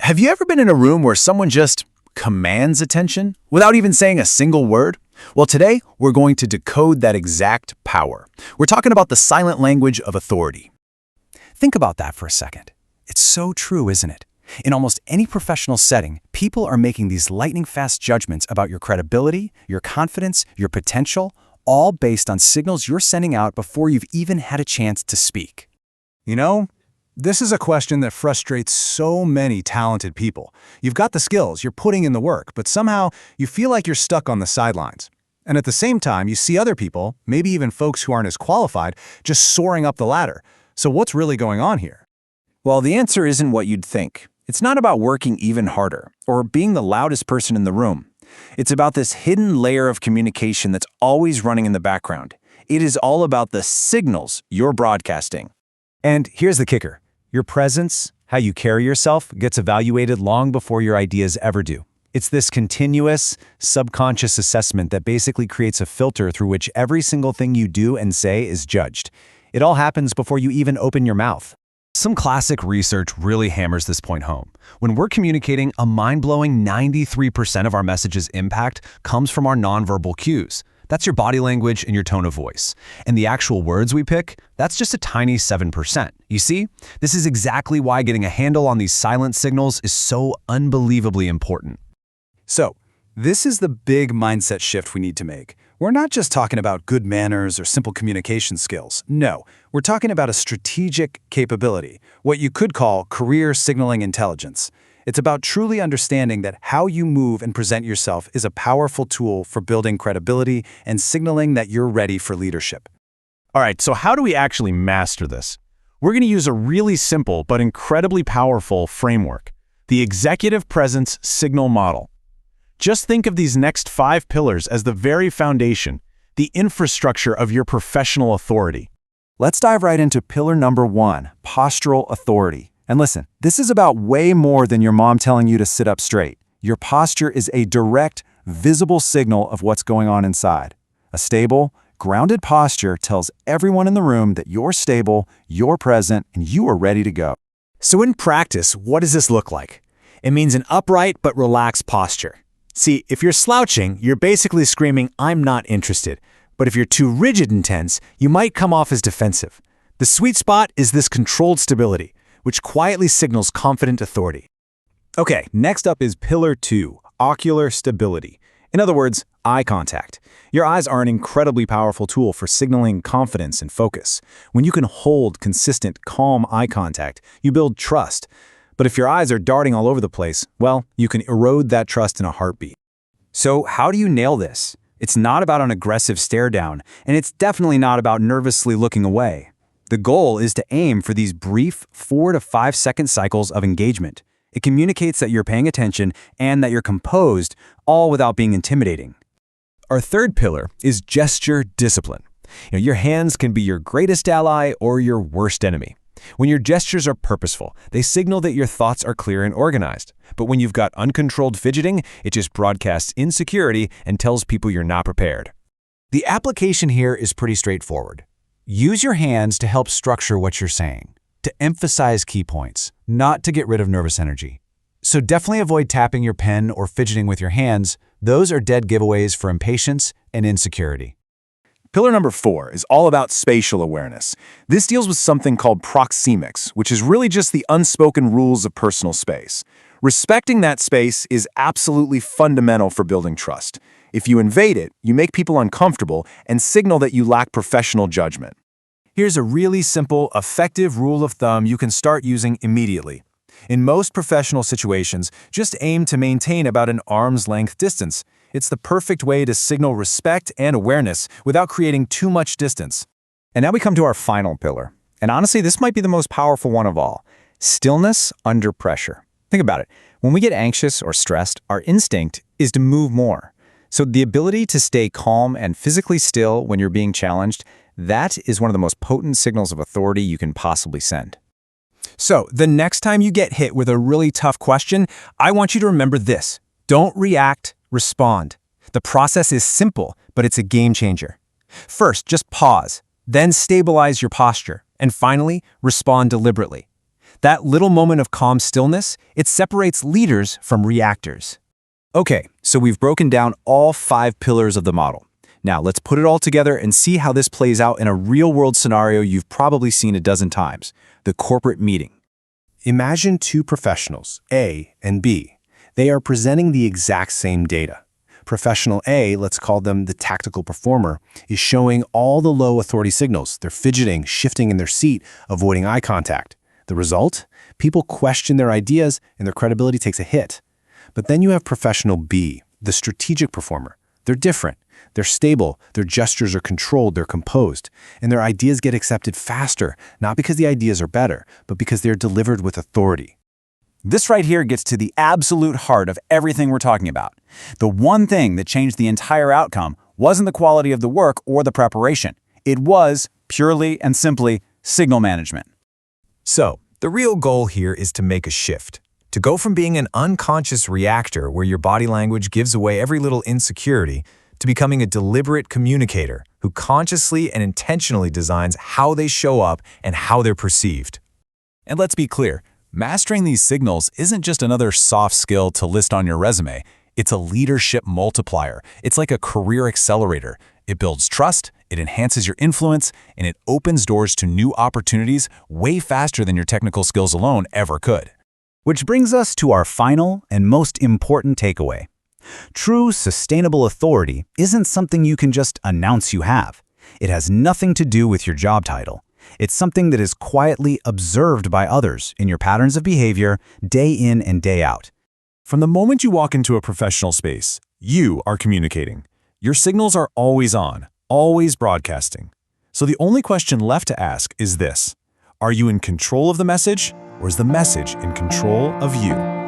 Have you ever been in a room where someone just commands attention without even saying a single word? Well, today we're going to decode that exact power. We're talking about the silent language of authority. Think about that for a second. It's so true, isn't it? In almost any professional setting, people are making these lightning-fast judgments about your credibility, your confidence, your potential, all based on signals you're sending out before you've even had a chance to speak. You know, this is a question that frustrates so many talented people. You've got the skills, you're putting in the work, but somehow you feel like you're stuck on the sidelines. And at the same time, you see other people, maybe even folks who aren't as qualified, just soaring up the ladder. So what's really going on here? Well, the answer isn't what you'd think. It's not about working even harder or being the loudest person in the room. It's about this hidden layer of communication that's always running in the background. It is all about the signals you're broadcasting. And here's the kicker. Your presence, how you carry yourself, gets evaluated long before your ideas ever do. It's this continuous, subconscious assessment that basically creates a filter through which every single thing you do and say is judged. It all happens before you even open your mouth. Some classic research really hammers this point home. When we're communicating, a mind-blowing 93% of our message's impact comes from our nonverbal cues. That's your body language and your tone of voice. And the actual words we pick, that's just a tiny 7%. You see, this is exactly why getting a handle on these silent signals is so unbelievably important. So, this is the big mindset shift we need to make. We're not just talking about good manners or simple communication skills. No, we're talking about a strategic capability, what you could call career signaling intelligence. It's about truly understanding that how you move and present yourself is a powerful tool for building credibility and signaling that you're ready for leadership. All right, so how do we actually master this? We're going to use a really simple but incredibly powerful framework, the Executive Presence Signal Model. Just think of these next 5 pillars as the very foundation, the infrastructure of your professional authority. Let's dive right into pillar number 1, postural authority. And listen, this is about way more than your mom telling you to sit up straight. Your posture is a direct, visible signal of what's going on inside. A stable, grounded posture tells everyone in the room that you're stable, you're present, and you are ready to go. So in practice, what does this look like? It means an upright but relaxed posture. See, if you're slouching, you're basically screaming, "I'm not interested." But if you're too rigid and tense, you might come off as defensive. The sweet spot is this controlled stability, which quietly signals confident authority. Okay, next up is pillar 2, ocular stability. In other words, eye contact. Your eyes are an incredibly powerful tool for signaling confidence and focus. When you can hold consistent, calm eye contact, you build trust. But if your eyes are darting all over the place, well, you can erode that trust in a heartbeat. So how do you nail this? It's not about an aggressive stare down, and it's definitely not about nervously looking away. The goal is to aim for these brief 4 to 5 second cycles of engagement. It communicates that you're paying attention and that you're composed, all without being intimidating. Our third pillar is gesture discipline. Your hands can be your greatest ally or your worst enemy. When your gestures are purposeful, they signal that your thoughts are clear and organized. But when you've got uncontrolled fidgeting, it just broadcasts insecurity and tells people you're not prepared. The application here is pretty straightforward. Use your hands to help structure what you're saying, to emphasize key points, not to get rid of nervous energy. So definitely avoid tapping your pen or fidgeting with your hands. Those are dead giveaways for impatience and insecurity. Pillar number 4 is all about spatial awareness. This deals with something called proxemics, which is really just the unspoken rules of personal space. Respecting that space is absolutely fundamental for building trust. If you invade it, you make people uncomfortable and signal that you lack professional judgment. Here's a really simple, effective rule of thumb you can start using immediately. In most professional situations, just aim to maintain about an arm's length distance. It's the perfect way to signal respect and awareness without creating too much distance. And now we come to our final pillar. And honestly, this might be the most powerful one of all. Stillness under pressure. Think about it. When we get anxious or stressed, our instinct is to move more. So the ability to stay calm and physically still when you're being challenged, that is one of the most potent signals of authority you can possibly send. So the next time you get hit with a really tough question, I want you to remember this. Don't react, respond. The process is simple, but it's a game changer. First, just pause, then stabilize your posture, and finally, respond deliberately. That little moment of calm stillness, it separates leaders from reactors. Okay, so we've broken down all 5 pillars of the model. Now, let's put it all together and see how this plays out in a real-world scenario you've probably seen a dozen times, the corporate meeting. Imagine 2 professionals, A and B. They are presenting the exact same data. Professional A, let's call them the tactical performer, is showing all the low authority signals. They're fidgeting, shifting in their seat, avoiding eye contact. The result? People question their ideas and their credibility takes a hit. But then you have professional B, the strategic performer. They're different. They're stable, their gestures are controlled, they're composed, and their ideas get accepted faster, not because the ideas are better, but because they're delivered with authority. This right here gets to the absolute heart of everything we're talking about. The one thing that changed the entire outcome wasn't the quality of the work or the preparation. It was, purely and simply, signal management. So, the real goal here is to make a shift. To go from being an unconscious reactor where your body language gives away every little insecurity to becoming a deliberate communicator who consciously and intentionally designs how they show up and how they're perceived. And let's be clear, mastering these signals isn't just another soft skill to list on your resume. It's a leadership multiplier. It's like a career accelerator. It builds trust, it enhances your influence, and it opens doors to new opportunities way faster than your technical skills alone ever could. Which brings us to our final and most important takeaway. True sustainable authority isn't something you can just announce you have. It has nothing to do with your job title. It's something that is quietly observed by others in your patterns of behavior day in and day out. From the moment you walk into a professional space, you are communicating. Your signals are always on, always broadcasting. So the only question left to ask is this: are you in control of the message, or is the message in control of you?